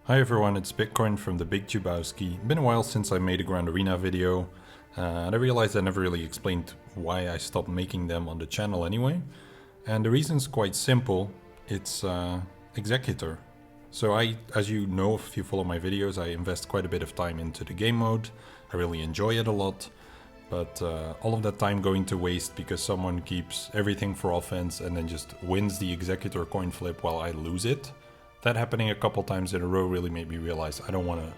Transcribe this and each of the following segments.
Hi everyone, it's Bitcoin from the Big Jubowski. Been a while since I made a Grand Arena video, and I realized I never really explained why I stopped making them on the channel anyway. And the reason's quite simple, it's Executor. So as you know if you follow my videos, I invest quite a bit of time into the game mode. I really enjoy it a lot, but all of that time going to waste because someone keeps everything for offense and then just wins the Executor coin flip while I lose it. That happening a couple times in a row really made me realize I don't want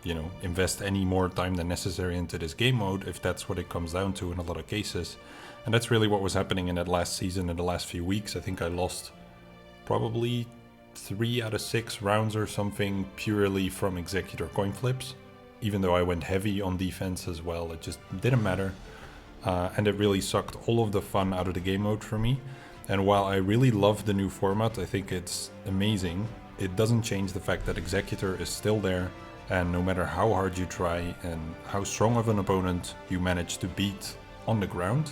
to, invest any more time than necessary into this game mode if that's what it comes down to in a lot of cases. And that's really what was happening in that last season, in the last few weeks. I think I lost probably 3 out of 6 rounds or something purely from Executor coin flips. Even though I went heavy on defense as well, it just didn't matter. And it really sucked all of the fun out of the game mode for me. And while I really love the new format, I think it's amazing, it doesn't change the fact that Executor is still there, and no matter how hard you try and how strong of an opponent you manage to beat on the ground,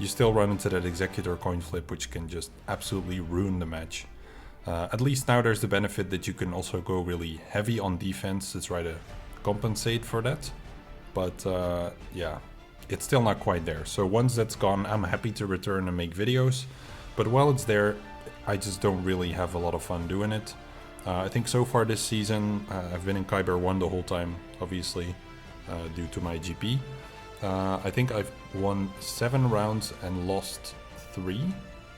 you still run into that Executor coin flip, which can just absolutely ruin the match. At least now there's the benefit that you can also go really heavy on defense to try to compensate for that. But yeah, it's still not quite there. So once that's gone, I'm happy to return and make videos. But while it's there, I just don't really have a lot of fun doing it. I think so far this season, I've been in Kyber 1 the whole time, obviously, due to my GP. I think I've won 7 rounds and lost 3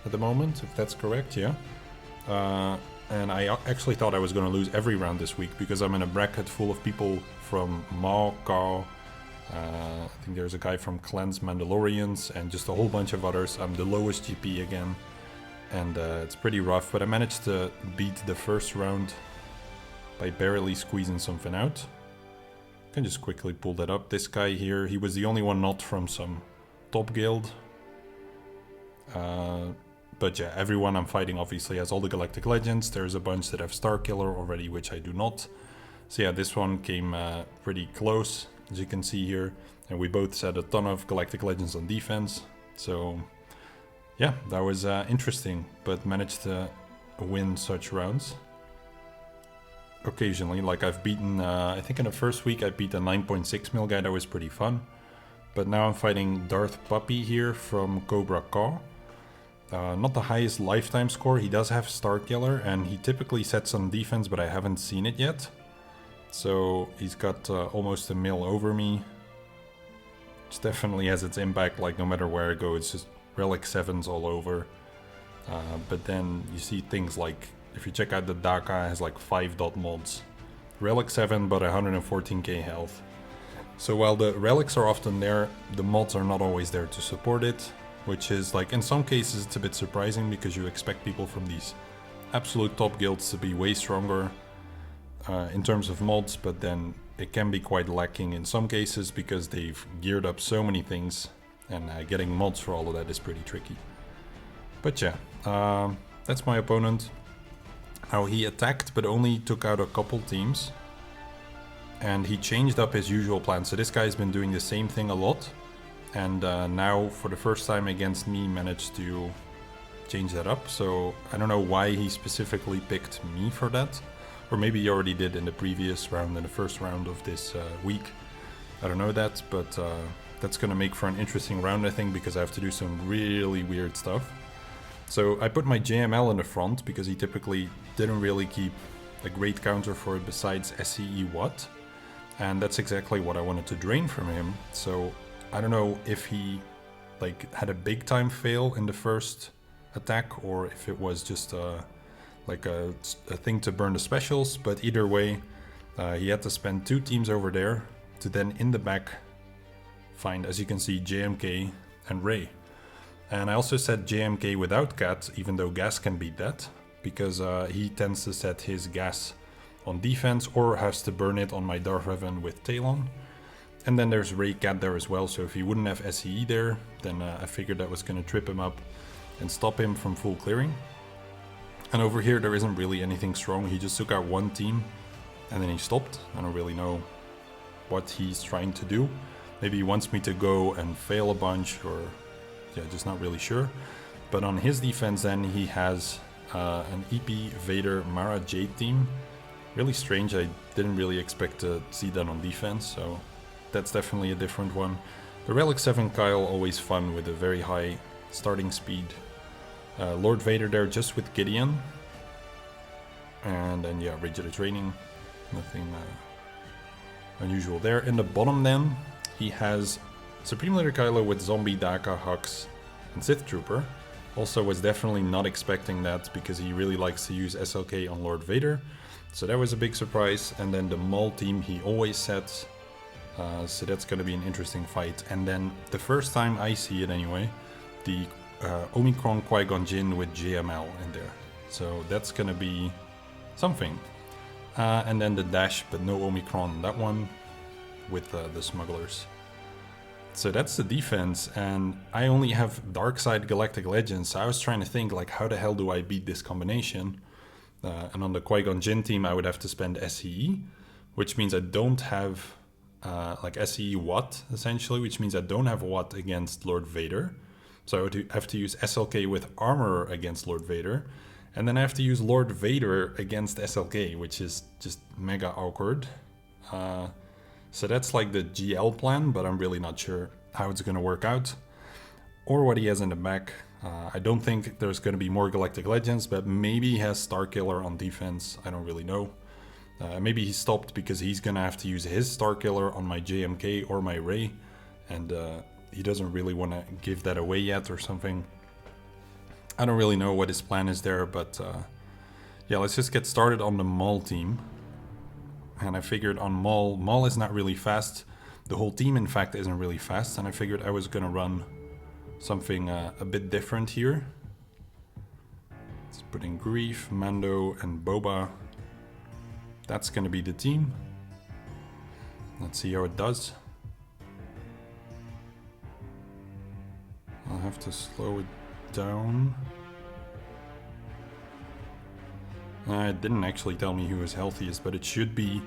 at the moment, if that's correct, yeah. And I actually thought I was going to lose every round this week because I'm in a bracket full of people from Mao, Kao, I think there's a guy from Clans Mandalorians and just a whole bunch of others. I'm the lowest GP again, and it's pretty rough, but I managed to beat the first round by barely squeezing something out. I can just quickly pull that up. This guy here, he was the only one not from some top guild. But yeah, everyone I'm fighting obviously has all the Galactic Legends. There's a bunch that have Starkiller already, which I do not. So yeah, this one came pretty close, as you can see here. And we both set a ton of Galactic Legends on defense. So yeah, that was interesting, but managed to win such rounds. Occasionally, like I've beaten, I think in the first week I beat a 9.6 mil guy, that was pretty fun. But now I'm fighting Darth Puppy here from Cobra Ka. Not the highest lifetime score, he does have Starkiller and he typically sets on defense, but I haven't seen it yet. So he's got almost a mil over me, which definitely has its impact, like no matter where I go, it's just Relic 7s all over. But then you see things like, if you check out the Daka, it has like 5 dot mods. Relic 7 but 114k health. So while the relics are often there, the mods are not always there to support it. Which is like, in some cases it's a bit surprising because you expect people from these absolute top guilds to be way stronger in terms of mods, but then it can be quite lacking in some cases because they've geared up so many things, and getting mods for all of that is pretty tricky. But yeah, that's my opponent. Now he attacked but only took out a couple teams, and he changed up his usual plan. So this guy's been doing the same thing a lot. And now, for the first time against me, managed to change that up. So I don't know why he specifically picked me for that. Or maybe he already did in the previous round, in the first round of this week. I don't know that, but that's going to make for an interesting round, I think, because I have to do some really weird stuff. So I put my JML in the front, because he typically didn't really keep a great counter for it besides SCE Watt. And that's exactly what I wanted to drain from him. So I don't know if he had a big time fail in the first attack or if it was just a thing to burn the specials, but either way, he had to spend 2 teams over there to then in the back find, as you can see, JMK and Ray. And I also set JMK without Cat, even though Gas can beat that, because he tends to set his Gas on defense or has to burn it on my Darth Revan with Talon. And then there's Ray Cat there as well, so if he wouldn't have SCE there, then I figured that was going to trip him up and stop him from full clearing. And over here there isn't really anything strong, he just took out 1 team and then he stopped. I don't really know what he's trying to do. Maybe he wants me to go and fail a bunch, or yeah, just not really sure. But on his defense then he has an EP Vader Mara Jade team Really strange, I didn't really expect to see that on defense, so that's definitely a different one. The Relic 7 Kyle, always fun with a very high starting speed. Lord Vader there just with Gideon. And then yeah, Rigid Training, nothing unusual there. In the bottom then, he has Supreme Leader Kylo with Zombie, Daka, Hux, and Sith Trooper. Also was definitely not expecting that because he really likes to use SLK on Lord Vader. So that was a big surprise. And then the Maul team he always sets. So that's going to be an interesting fight. And then the first time I see it anyway, the Omicron Qui-Gon Jinn with JML in there. So that's going to be something. And then the Dash, but no Omicron, that one with the Smugglers. So that's the defense, and I only have Darkside Galactic Legends, so I was trying to think, like, how the hell do I beat this combination? And on the Qui-Gon Jinn team, I would have to spend SCE, which means I don't have, like, SCE Watt, essentially, which means I don't have Watt against Lord Vader. So I would have to use SLK with Armor against Lord Vader, and then I have to use Lord Vader against SLK, which is just mega awkward. So that's like the GL plan, but I'm really not sure how it's going to work out or what he has in the back. I don't think there's going to be more Galactic Legends, but maybe he has Starkiller on defense. I don't really know. Maybe he stopped because he's going to have to use his Starkiller on my JMK or my Rey, and he doesn't really want to give that away yet or something. I don't really know what his plan is there, but yeah, let's just get started on the Maul team. And I figured on Maul is not really fast. The whole team, in fact, isn't really fast. And I figured I was going to run something a bit different here. Let's put in Grief, Mando, and Boba. That's going to be the team. Let's see how it does. I'll have to slow it down. It didn't actually tell me who is healthiest, but it should be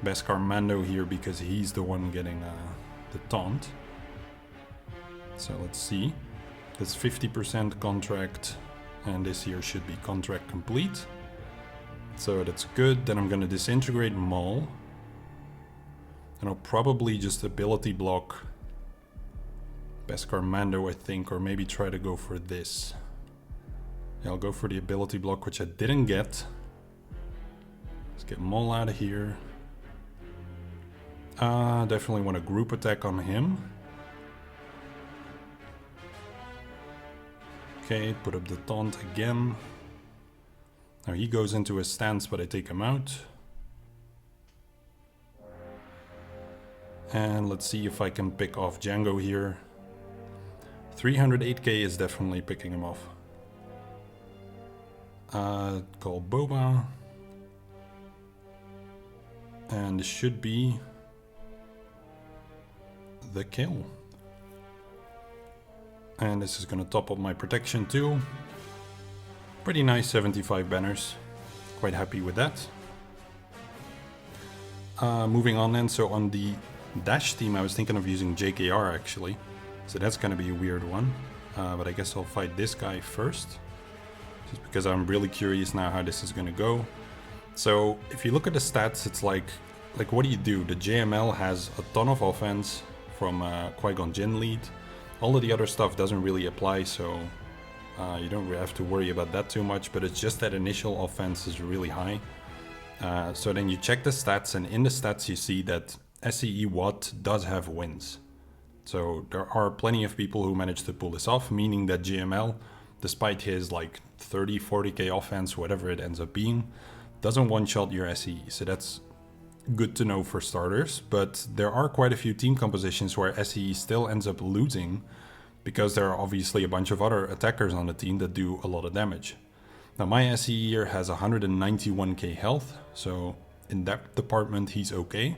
Beskar Mando here because he's the one getting the taunt. So let's see. That's 50% contract, and this here should be contract complete. So that's good. Then I'm going to disintegrate Maul. And I'll probably just ability block Beskar Mando, I think, or maybe try to go for this. Yeah, I'll go for the ability block, which I didn't get. Let's get Maul out of here. Definitely want a group attack on him. Okay, put up the taunt again. Now he goes into a stance, but I take him out. And let's see if I can pick off Django here. 308k is definitely picking him off. Call Boba. And this should be the kill. And this is going to top up my protection too. Pretty nice 75 banners. Quite happy with that. Moving on then, so on the Dash team I was thinking of using JKR actually. So that's going to be a weird one. But I guess I'll fight this guy first. Just because I'm really curious now how this is going to go. So if you look at the stats, it's like what do you do? The JML has a ton of offense from Qui-Gon Jinn lead. All of the other stuff doesn't really apply, so you don't really have to worry about that too much, but it's just that initial offense is really high. So then you check the stats, and in the stats you see that SCE Watt does have wins. So there are plenty of people who manage to pull this off, meaning that JML, despite his like 30, 40k offense, whatever it ends up being, doesn't one-shot your SCE. So that's good to know for starters, but there are quite a few team compositions where SCE still ends up losing because there are obviously a bunch of other attackers on the team that do a lot of damage. Now my SCE here has 191k health, so in that department he's okay,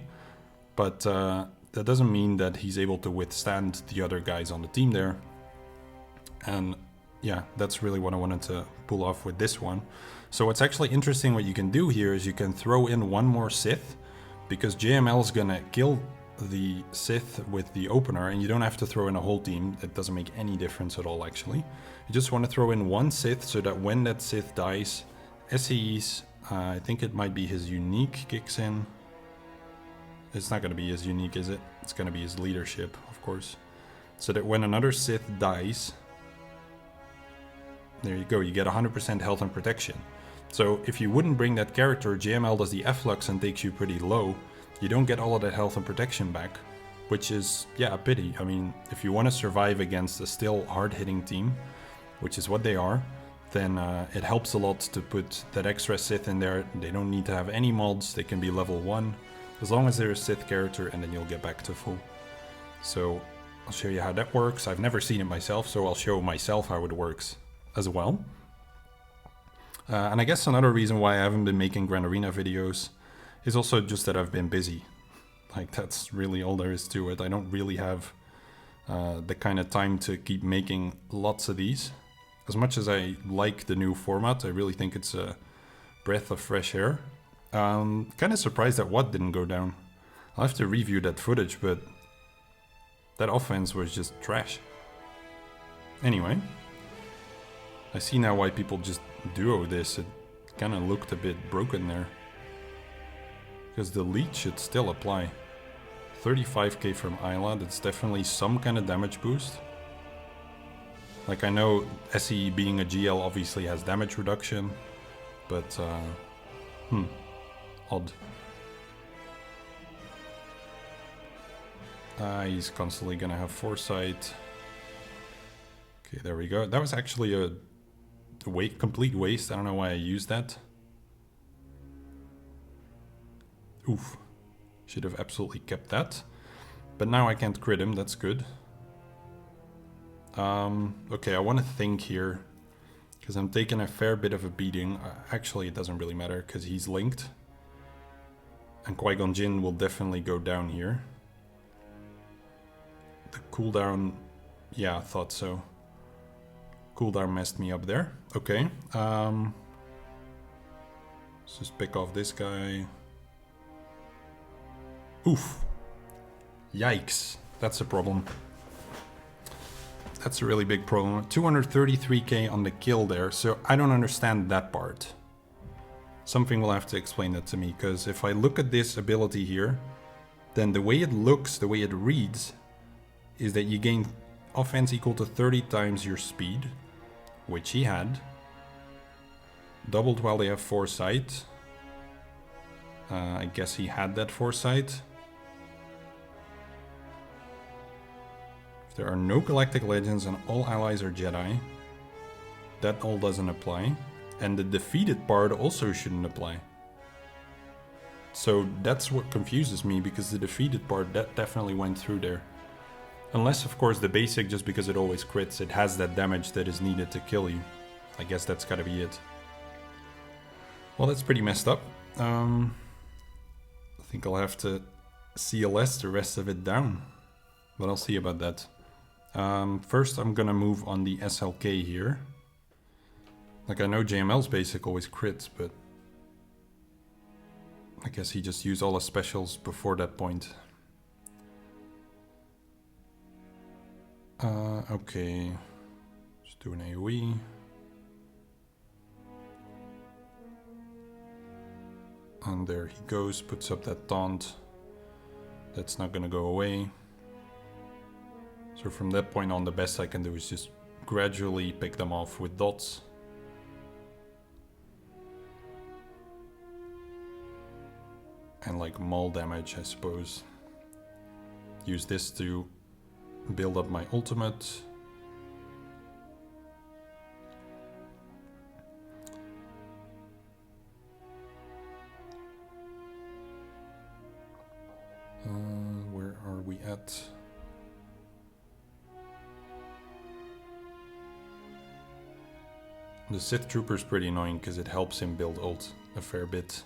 but that doesn't mean that he's able to withstand the other guys on the team there. And yeah, that's really what I wanted to pull off with this one. So what's actually interesting, what you can do here is you can throw in one more Sith, because JML is gonna kill the Sith with the opener, and you don't have to throw in a whole team. It doesn't make any difference at all, actually. You just want to throw in one Sith so that when that Sith dies, SCE's I think it might be his unique kicks in. It's not going to be his unique, is it? It's going to be his leadership, of course. So that when another Sith dies, there you go, you get 100% health and protection. So if you wouldn't bring that character, JML does the F-Lux and takes you pretty low, you don't get all of that health and protection back, which is, yeah, a pity. I mean, if you want to survive against a still hard-hitting team, which is what they are, then it helps a lot to put that extra Sith in there. They don't need to have any mods, they can be level 1, as long as they're a Sith character, and then you'll get back to full. So I'll show you how that works. I've never seen it myself, so I'll show myself how it works as well. And I guess another reason why I haven't been making Grand Arena videos is also just that I've been busy. Like, that's really all there is to it. I don't really have the kind of time to keep making lots of these. As much as I like the new format, I really think it's a breath of fresh air. Kind of surprised that Watt didn't go down. I'll have to review that footage, but that offense was just trash. Anyway, I see now why people just duo this. It kind of looked a bit broken there. Because the lead should still apply. 35k from Isla, that's definitely some kind of damage boost. Like, I know SE being a GL obviously has damage reduction, but odd. He's constantly gonna have foresight. Okay, there we go. That was actually a complete waste. I don't know why I used that. Oof. Should have absolutely kept that. But now I can't crit him, that's good. Okay, I want to think here, because I'm taking a fair bit of a beating. Actually, it doesn't really matter, because he's linked. And Qui-Gon Jinn will definitely go down here. The cooldown, yeah, I thought so. Cooldown messed me up there. Okay, let's just pick off this guy. Oof. Yikes, that's a problem. That's a really big problem. 233k on the kill there, so I don't understand that part. Something will have to explain that to me, because if I look at this ability here, then the way it looks, the way it reads, is that you gain offense equal to 30 times your speed, which he had. Doubled while they have foresight. I guess he had that foresight. There are no Galactic Legends and all allies are Jedi. That all doesn't apply. And the defeated part also shouldn't apply. So that's what confuses me, because the defeated part, that definitely went through there. Unless, of course, the basic, just because it always crits, it has that damage that is needed to kill you. I guess that's gotta be it. Well, that's pretty messed up. I think I'll have to CLS the rest of it down. But I'll see about that. First, I'm gonna move on the SLK here. Like, I know JML's basic always crits, but I guess he just used all the specials before that point. Okay. Just do an AoE. And there he goes, puts up that taunt. That's not gonna go away. So from that point on, the best I can do is just gradually pick them off with dots. And like maul damage, I suppose. Use this to build up my ultimate. Where are we at? The Sith Trooper is pretty annoying because it helps him build ult a fair bit.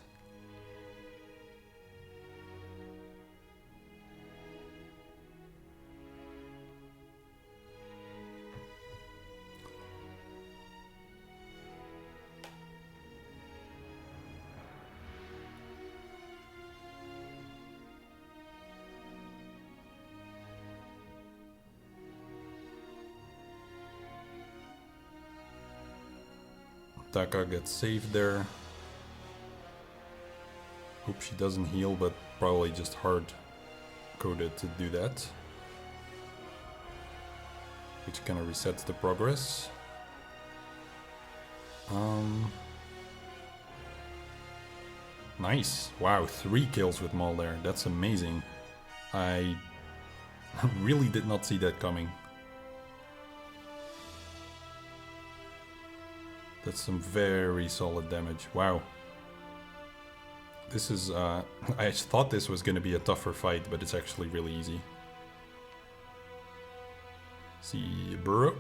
Taka gets saved there. Hope she doesn't heal, but probably just hard coded to do that. Which kind of resets the progress. Nice. Wow, 3 kills with Maul there. That's amazing. I really did not see that coming. That's some very solid damage. Wow. This is, I thought this was going to be a tougher fight, but it's actually really easy. See, Burrow.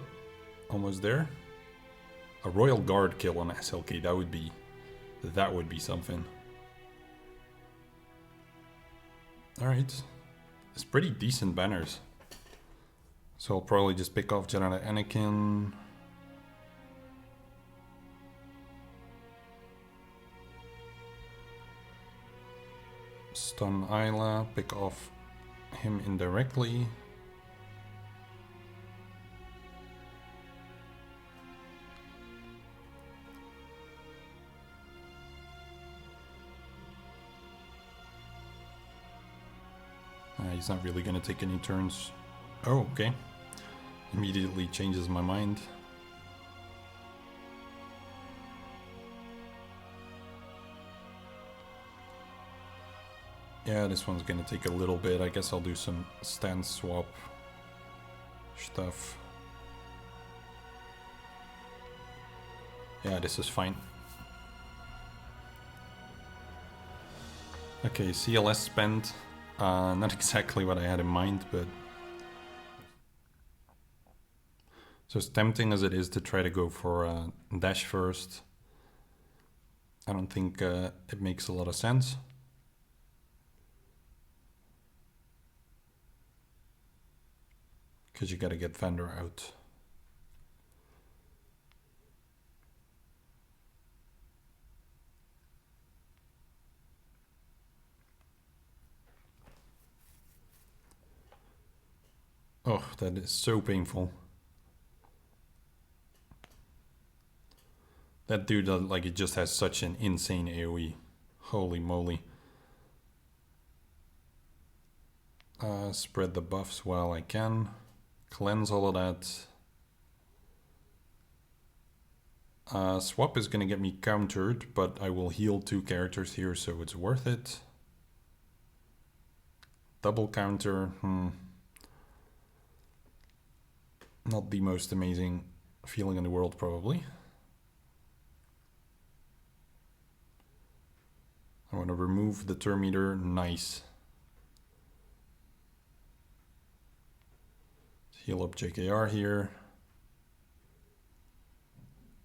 Almost there. A Royal Guard kill on SLK, that would be something. Alright. It's pretty decent banners. So I'll probably just pick off Jedi Anakin. Stun Isla, pick off him indirectly. He's not really gonna take any turns. Oh, okay. Immediately changes my mind. Yeah, this one's gonna take a little bit. I guess I'll do some stance swap stuff. Yeah, this is fine. Okay, CLS spent. Not exactly what I had in mind, but... So as tempting as it is to try to go for dash first, I don't think it makes a lot of sense. Because you gotta get Vander out. Oh, that is so painful. That dude, like, it just has such an insane AoE. Holy moly. Spread the buffs while I can. Cleanse all of that. Swap is gonna get me countered, but I will heal 2 characters here, so it's worth it. Double counter, not the most amazing feeling in the world, probably. I want to remove the turn meter. Nice. Heal up JKR here.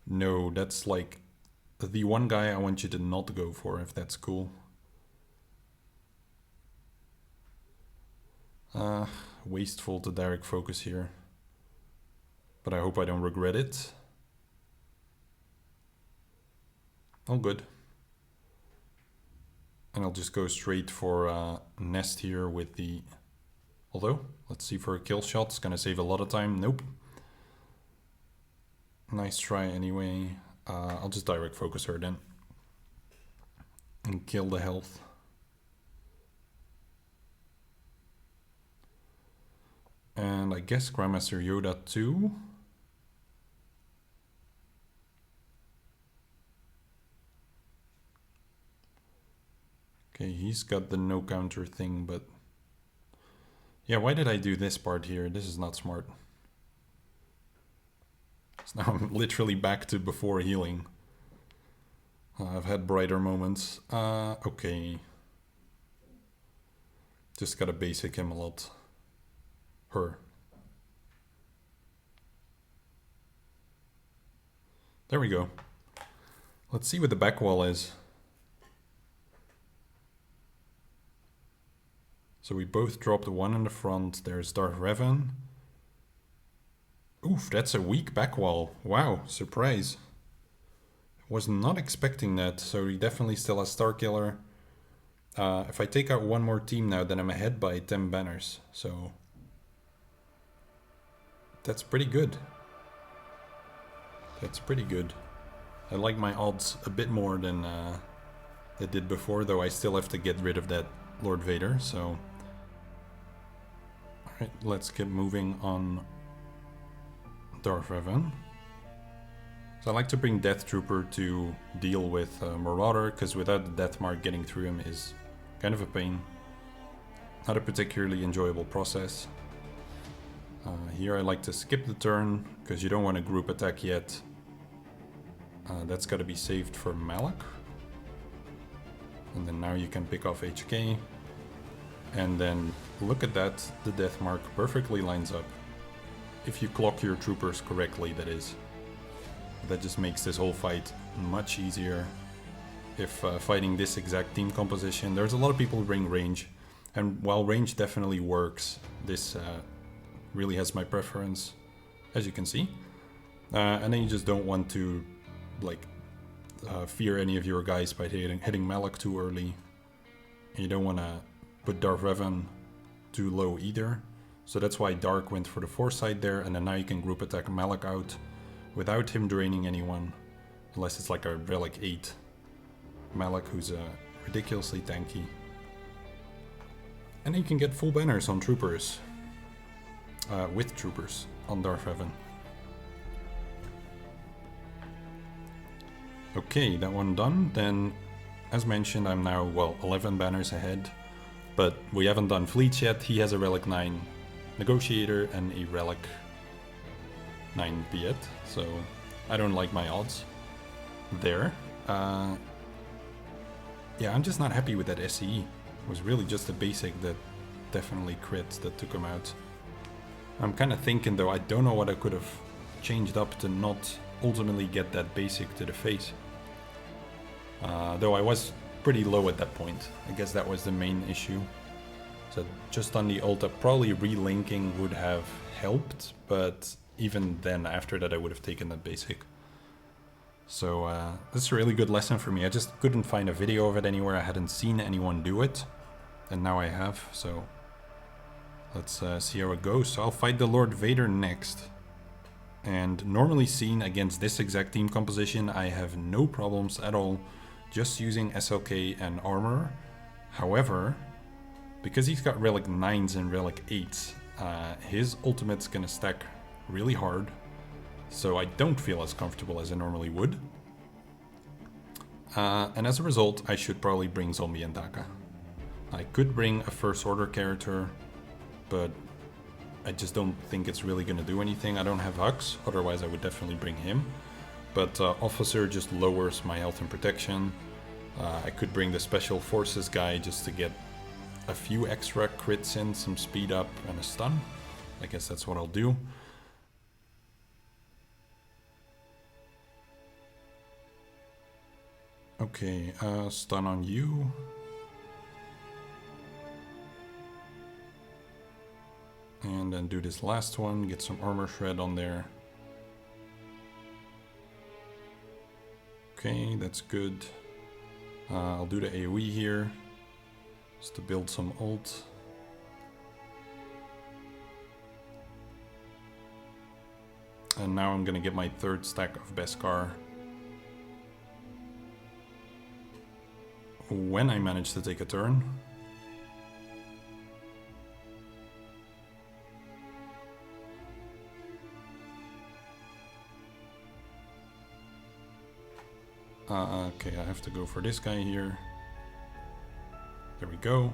No, that's like the one guy I want you to not go for, if that's cool. Wasteful to direct focus here. But I hope I don't regret it. All good. And I'll just go straight for Nest here with the... Although, let's see for a kill shot. It's gonna save a lot of time. Nope. Nice try anyway. I'll just direct focus her then. And kill the health. And I guess Grandmaster Yoda too. Okay, he's got the no counter thing, but... Yeah, why did I do this part here? This is not smart. So now I'm literally back to before healing. I've had brighter moments. Okay. Just gotta basic him a lot. Her. There we go. Let's see what the back wall is. So we both dropped 1 in the front. There's Darth Revan. Oof, that's a weak back wall. Wow, surprise. Was not expecting that. So he definitely still has Starkiller. If I take out 1 more team now, then I'm ahead by 10 banners. So that's pretty good. That's pretty good. I like my odds a bit more than it did before, though I still have to get rid of that Lord Vader, so... Alright, let's get moving on Darth Revan. So I like to bring Death Trooper to deal with Marauder, because without the Death Mark, getting through him is kind of a pain. Not a particularly enjoyable process. Here I like to skip the turn, because you don't want to group attack yet. That's got to be saved for Malak. And then now you can pick off HK. And then look at that, the Death Mark perfectly lines up. If you clock your troopers correctly, that is. That just makes this whole fight much easier. If fighting this exact team composition, there's a lot of people who bring range. And while range definitely works, this really has my preference, as you can see. And then you just don't want to like fear any of your guys by hitting Malak too early. And you don't want to put Darth Revan too low either. So that's why Dark went for the foresight there, and then now you can group attack Malak out without him draining anyone. Unless it's like a Relic 8 Malak who's ridiculously tanky. And then you can get full banners on troopers. With troopers on Darth Revan. Okay, that one done. Then, as mentioned, I'm now, well, 11 banners ahead. But we haven't done fleets yet. He has a Relic 9 Negotiator and a Relic 9 Piet. So, I don't like my odds there. Yeah, I'm just not happy with that SCE. It was really just a basic that definitely crit that took him out. I'm kind of thinking, though, I don't know what I could have changed up to not ultimately get that basic to the face. Though I was pretty low at that point. I guess that was the main issue. So just on the ult, probably relinking would have helped, but even then, after that, I would have taken that basic. So that's a really good lesson for me. I just couldn't find a video of it anywhere. I hadn't seen anyone do it, and now I have, so let's see how it goes. So I'll fight the Lord Vader next. And normally seen against this exact team composition, I have no problems at all just using SLK and armor. However, because he's got Relic 9s and Relic 8s, his ultimate's gonna stack really hard. So I don't feel as comfortable as I normally would. And as a result, I should probably bring Zombie and Daka. I could bring a First Order character, but I just don't think it's really going to do anything. I don't have Hux, otherwise I would definitely bring him. But Officer just lowers my health and protection. I could bring the Special Forces guy just to get a few extra crits in, some speed up and a stun. I guess that's what I'll do. Okay, stun on you. And then do this last one, get some armor shred on there. Okay, that's good. I'll do the AoE here, just to build some ult. And now I'm gonna get my third stack of Beskar. When I manage to take a turn. Okay, I have to go for this guy here. There we go.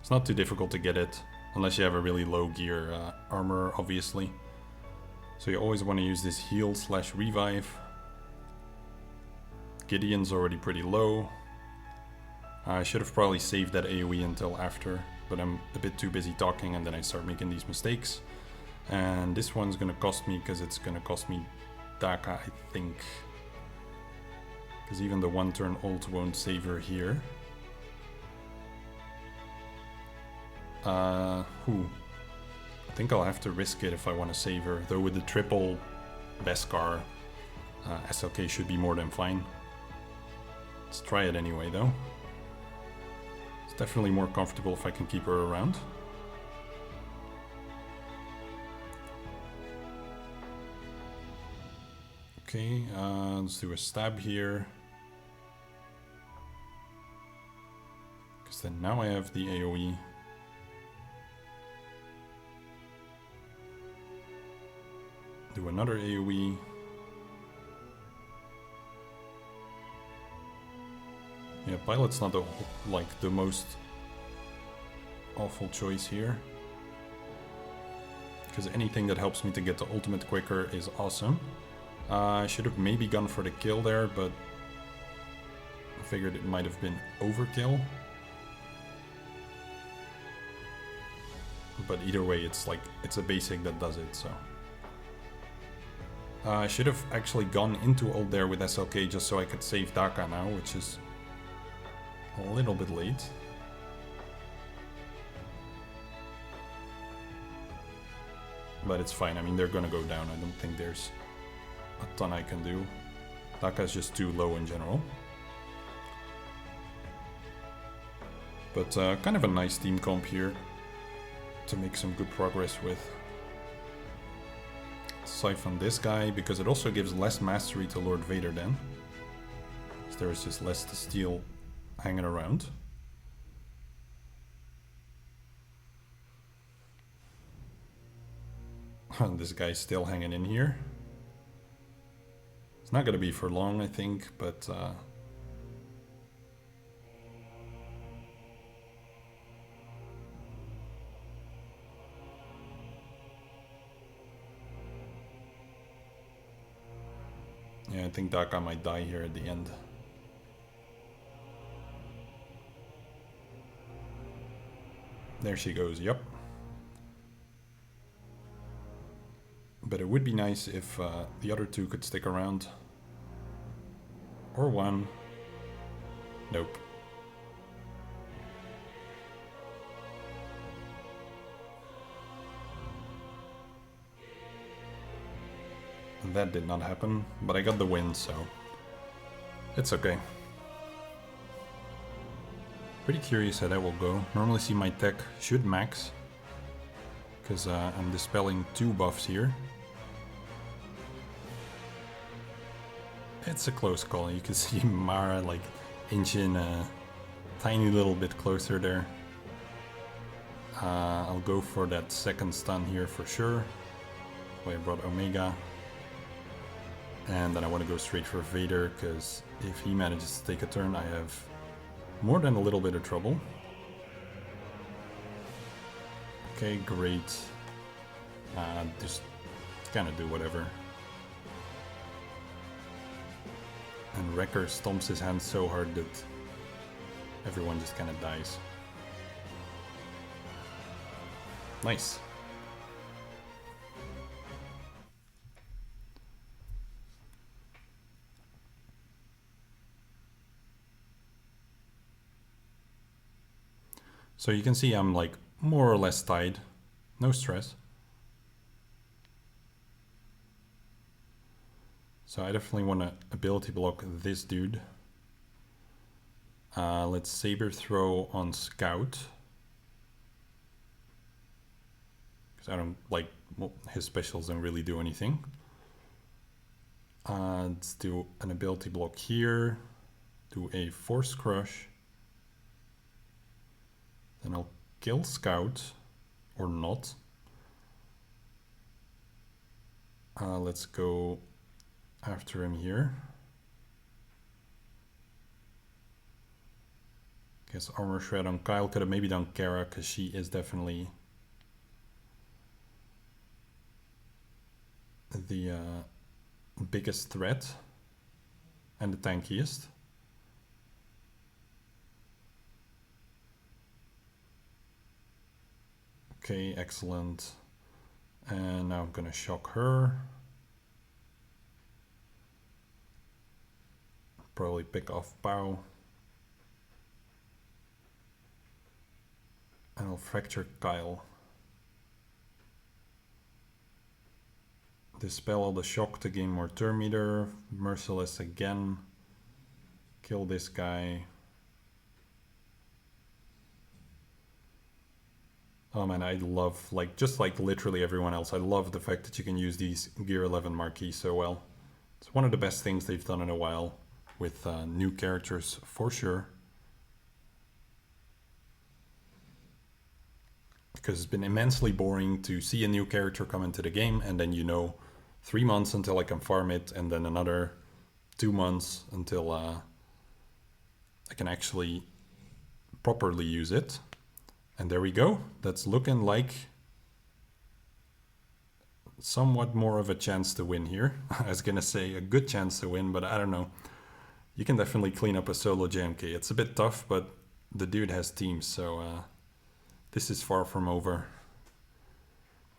It's not too difficult to get it, unless you have a really low gear armor, obviously. So you always want to use this heal / revive. Gideon's already pretty low. I should have probably saved that AoE until after, but I'm a bit too busy talking and then I start making these mistakes. And this one's gonna cost me, because it's gonna cost me Daka, I think. Because even the one turn ult won't save her here. I think I'll have to risk it if I want to save her. Though with the triple Beskar, SLK should be more than fine. Let's try it anyway though. It's definitely more comfortable if I can keep her around. Okay, let's do a stab here. So now I have the AoE. Do another AoE. Yeah, Pilot's not like the most awful choice here. Because anything that helps me to get the ultimate quicker is awesome. I should have maybe gone for the kill there, but I figured it might have been overkill. But either way, it's a basic that does it, so. I should have actually gone into ult there with SLK just so I could save Daka now, which is a little bit late. But it's fine, I mean, they're gonna go down. I don't think there's a ton I can do. Daka is just too low in general. But kind of a nice team comp here to make some good progress with. Siphon this guy, because it also gives less mastery to Lord Vader then. So there is just less to steal hanging around. This guy's still hanging in here. It's not gonna be for long, I think, but yeah, I think Daka might die here at the end. There she goes, yep. But it would be nice if the other two could stick around. Or one. Nope. That did not happen, but I got the win, so it's okay. Pretty curious how that will go. Normally see my tech should max, because I'm dispelling 2 buffs here. It's a close call. You can see Mara like inching a tiny little bit closer there. I'll go for that second stun here for sure. So I brought Omega. And then I want to go straight for Vader, because if he manages to take a turn, I have more than a little bit of trouble. Okay, great. Just kind of do whatever. And Wrecker stomps his hand so hard that everyone just kind of dies. Nice. So you can see I'm like more or less tied. No stress. So I definitely want to ability block this dude. Let's Saber Throw on Scout. Because I don't like, well, his specials don't really do anything. Let's do an ability block here. Do a Force Crush. Then I'll kill Scout, or not. Let's go after him here. Guess Armor Shred on Kyle. Could have maybe done Kara, because she is definitely the biggest threat and the tankiest. Okay, excellent. And now I'm gonna shock her. Probably pick off Pow. And I'll fracture Kyle. Dispel all the shock to gain more turn meter. Merciless again. Kill this guy. Oh man, I love, like, just like literally everyone else, I love the fact that you can use these Gear 11 marquees so well. It's one of the best things they've done in a while with new characters, for sure. because it's been immensely boring to see a new character come into the game and then 3 months until I can farm it, and then another 2 months until I can actually properly use it. And there we go. That's looking like somewhat more of a chance to win here. I was gonna say a good chance to win, but I don't know. You can definitely clean up a solo JMK. It's a bit tough, but the dude has teams, so this is far from over.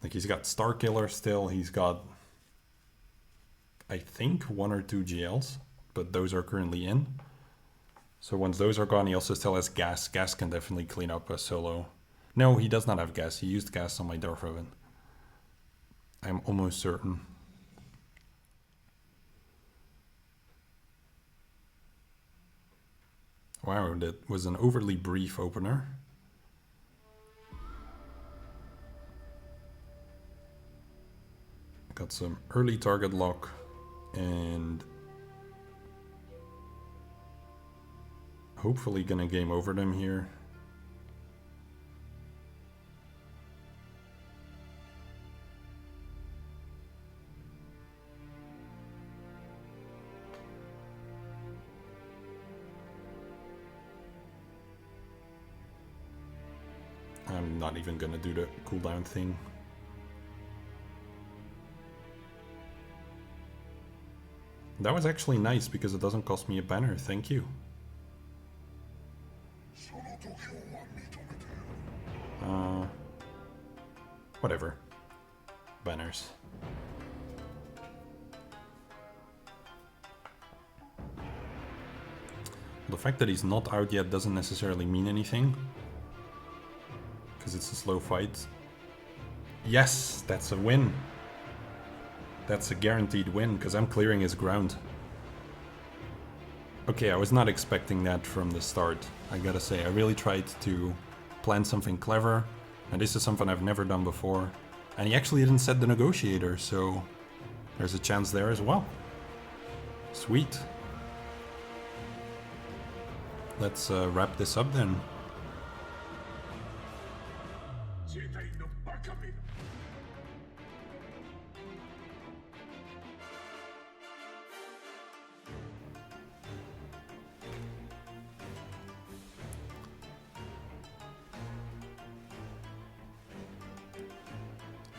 Like, he's got Starkiller still. He's got, I think, 1 or 2 GLs, but those are currently in. So once those are gone, he also still has gas. Gas can definitely clean up a solo. No, he does not have gas. He used gas on my Darfroven. I'm almost certain. Wow, that was an overly brief opener. Got some early target lock and hopefully gonna game over them here. I'm not even gonna do the cooldown thing. That was actually nice because it doesn't cost me a banner, thank you. Whatever. Banners. The fact that he's not out yet doesn't necessarily mean anything, because it's a slow fight. Yes, that's a win. That's a guaranteed win, because I'm clearing his ground. Okay, I was not expecting that from the start. I gotta say, I really tried to plan something clever, and this is something I've never done before. And he actually didn't set the negotiator, so there's a chance there as well. Sweet. Let's wrap this up then.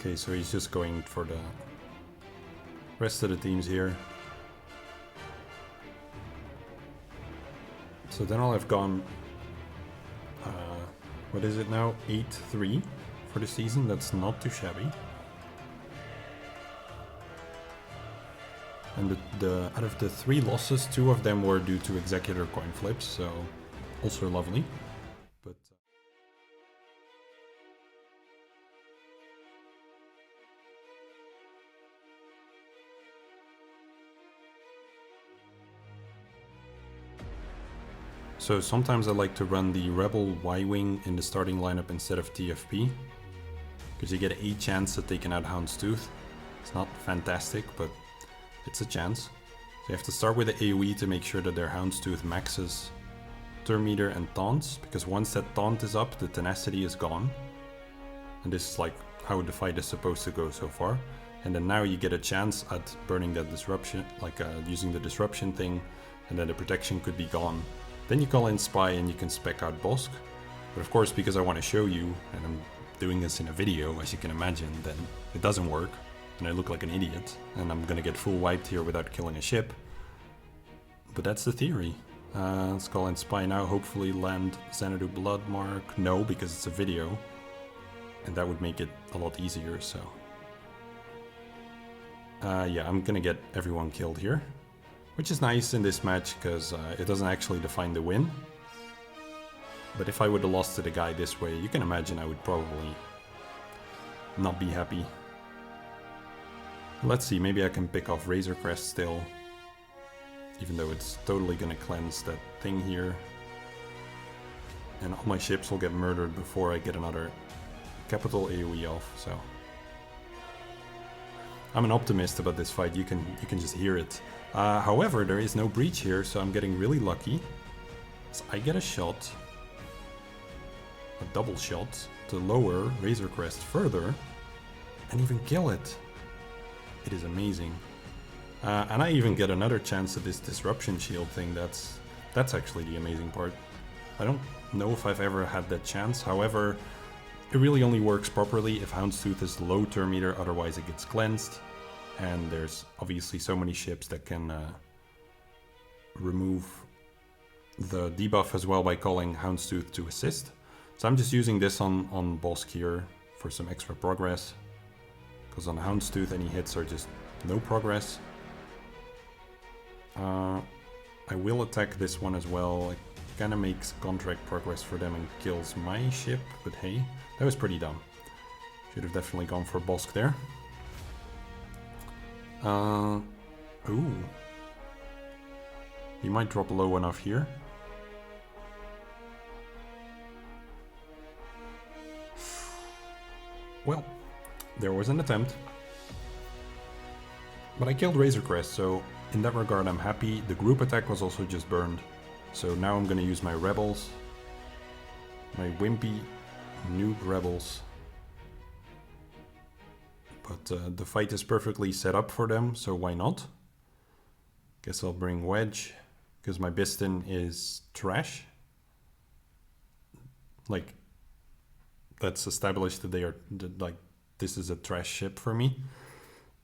Okay, so he's just going for the rest of the teams here. So then I'll have gone, what is it now? 8-3 for the season. That's not too shabby. And the out of the 3 losses, 2 of them were due to Executor coin flips, so also lovely. But so sometimes I like to run the Rebel Y-Wing in the starting lineup instead of TFP, because you get a chance at taking out Houndstooth. It's not fantastic, but it's a chance. So you have to start with the AoE to make sure that their Houndstooth maxes Turn Meter and Taunts, because once that Taunt is up, the Tenacity is gone. And this is like how the fight is supposed to go so far. And then now you get a chance at burning that Disruption, like using the Disruption thing, and then the protection could be gone. Then you call in Spy and you can spec out Bossk. But of course, because I want to show you, and I'm doing this in a video, as you can imagine, then it doesn't work. And I look like an idiot, and I'm gonna get full wiped here without killing a ship. But that's the theory. Let's call in Spy now, hopefully land Xanadu Bloodmark. No, because it's a video. And that would make it a lot easier, so... yeah, I'm gonna get everyone killed here. Which is nice in this match, because it doesn't actually define the win. But if I would have lost to the guy this way, you can imagine I would probably not be happy. Let's see, maybe I can pick off Razor Crest still. Even though it's totally gonna cleanse that thing here. And all my ships will get murdered before I get another capital AoE off, so... I'm an optimist about this fight, you can just hear it. However, there is no breach here, so I'm getting really lucky. So I get a shot. double shot to lower Razor Crest further and even kill it. It is amazing. And I even get another chance at this disruption shield thing. That's actually the amazing part. I don't know if I've ever had that chance. However, it really only works properly if Houndstooth is low turn meter, otherwise it gets cleansed. And there's obviously so many ships that can remove the debuff as well by calling Houndstooth to assist. So I'm just using this on Bossk here for some extra progress. Because on Houndstooth any hits are just no progress. I will attack this one as well. It kind of makes contract progress for them and kills my ship, but hey, that was pretty dumb. Should have definitely gone for Bossk there. Ooh. He might drop low enough here. Well, there was an attempt. But I killed Razor Crest, so in that regard I'm happy. The group attack was also just burned. So now I'm gonna use my rebels. My wimpy noob rebels. But the fight is perfectly set up for them, so why not? Guess I'll bring Wedge, because my Biston is trash. Like, that's established that they are, like, this is a trash ship for me.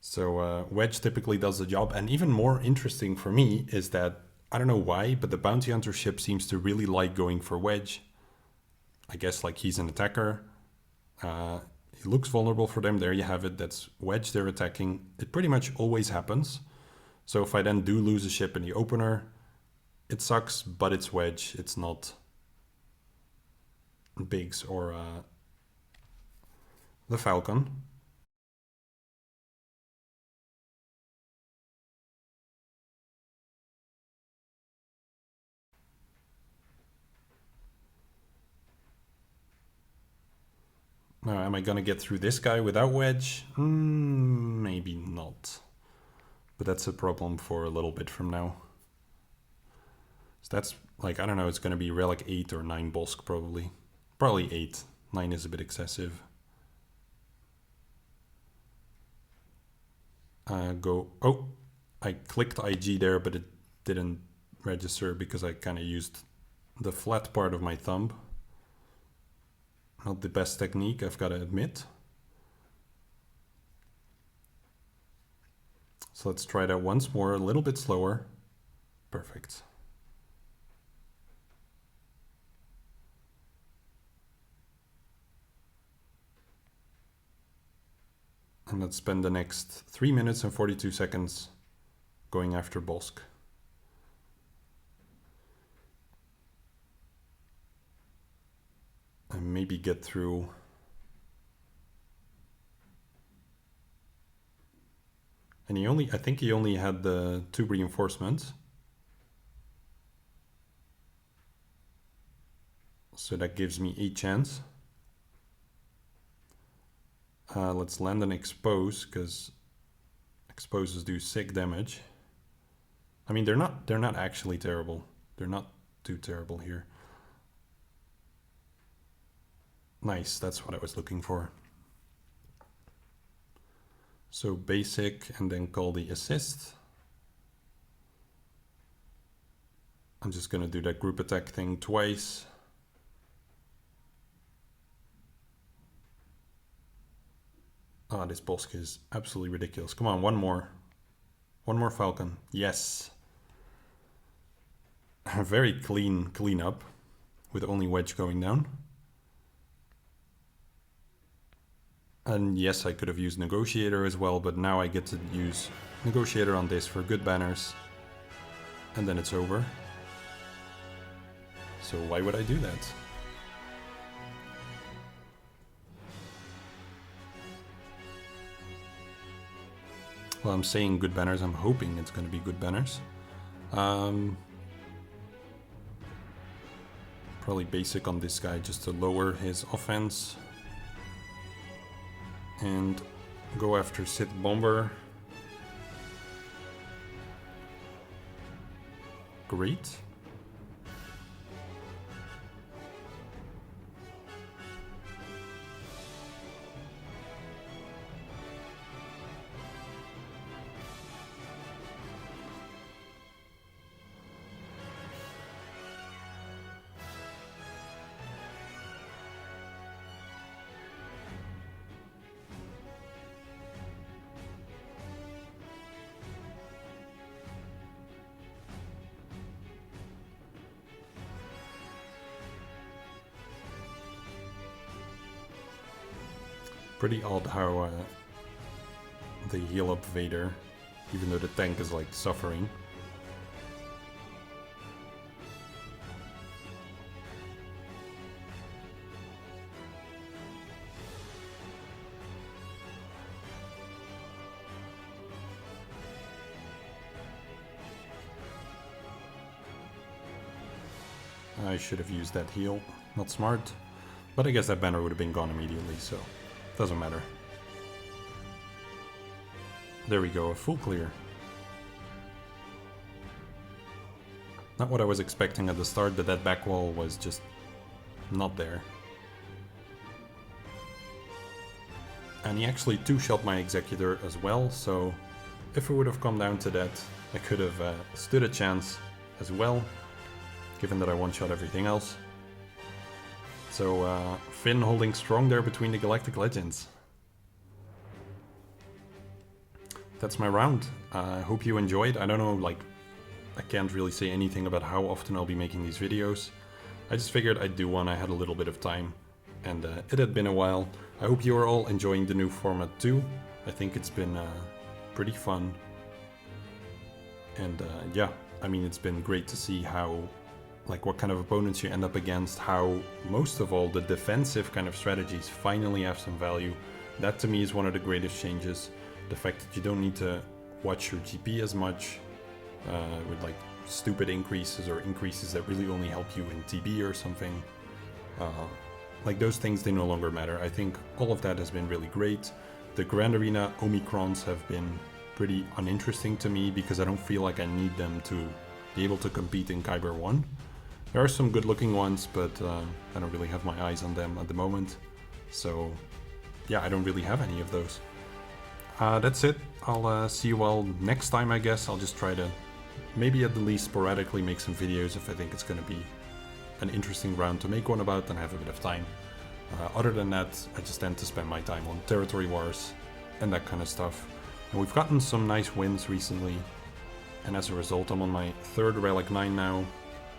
So Wedge typically does the job. And even more interesting for me is that, I don't know why, but the Bounty Hunter ship seems to really like going for Wedge. I guess like he's an attacker. He looks vulnerable for them. There you have it. That's Wedge they're attacking. It pretty much always happens. So if I then do lose a ship in the opener, it sucks, but it's Wedge. It's not Biggs or the Falcon. Now, am I gonna get through this guy without Wedge? Maybe not. But that's a problem for a little bit from now. So that's like, I don't know, it's gonna be Relic 8 or 9 Bossk probably. Probably 8. 9 is a bit excessive. Oh, I clicked IG there, but it didn't register because I kind of used the flat part of my thumb. Not the best technique, I've got to admit. So let's try that once more, a little bit slower. Perfect. And let's spend the next 3 minutes and 42 seconds going after Bossk. And maybe get through. And I think he only had the 2 reinforcements. So that gives me 8 chance. Let's land and expose, because exposes do sick damage. I mean, they're not actually terrible. They're not too terrible here. Nice, that's what I was looking for. So basic and then call the assist. I'm just gonna do that group attack thing twice. Ah, this Bossk is absolutely ridiculous. Come on, one more. One more Falcon. Yes. Very clean up with only Wedge going down. And yes, I could have used Negotiator as well, but now I get to use Negotiator on this for good banners. And then it's over. So why would I do that? Well, I'm saying good banners, I'm hoping it's going to be good banners. Probably basic on this guy just to lower his offense. And go after Sith Bomber. Great. Pretty odd how they heal up Vader, even though the tank is like suffering. I should have used that heal. Not smart. But I guess that banner would have been gone immediately, so doesn't matter. There we go, a full clear. Not what I was expecting at the start, but that back wall was just not there. And he actually two-shot my Executor as well, so if it would have come down to that, I could have stood a chance as well, given that I one-shot everything else. So Finn holding strong there between the Galactic Legends. That's my round. I hope you enjoyed. I don't know, like, I can't really say anything about how often I'll be making these videos. I just figured I'd do one. I had a little bit of time, and it had been a while. I hope you are all enjoying the new format too. I think it's been pretty fun. And yeah, I mean, it's been great to see how, like, what kind of opponents you end up against, how most of all the defensive kind of strategies finally have some value. That to me is one of the greatest changes. The fact that you don't need to watch your GP as much with like stupid increases or increases that really only help you in TB or something. Like those things, they no longer matter. I think all of that has been really great. The Grand Arena Omicrons have been pretty uninteresting to me because I don't feel like I need them to be able to compete in Kyber 1. There are some good looking ones, but I don't really have my eyes on them at the moment. So yeah, I don't really have any of those. That's it. I'll see you all next time, I guess. I'll just try to, maybe at the least sporadically, make some videos if I think it's going to be an interesting round to make one about and have a bit of time. Other than that, I just tend to spend my time on territory wars and that kind of stuff. And we've gotten some nice wins recently, and as a result I'm on my third Relic 9 now.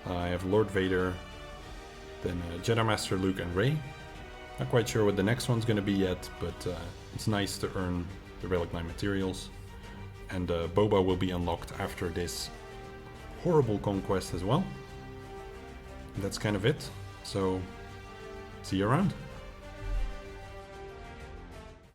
I have Lord Vader, then Jedi Master Luke and Rey. Not quite sure what the next one's going to be yet, but it's nice to earn the Relic 9 materials. And Boba will be unlocked after this horrible conquest as well. And that's kind of it. So, see you around.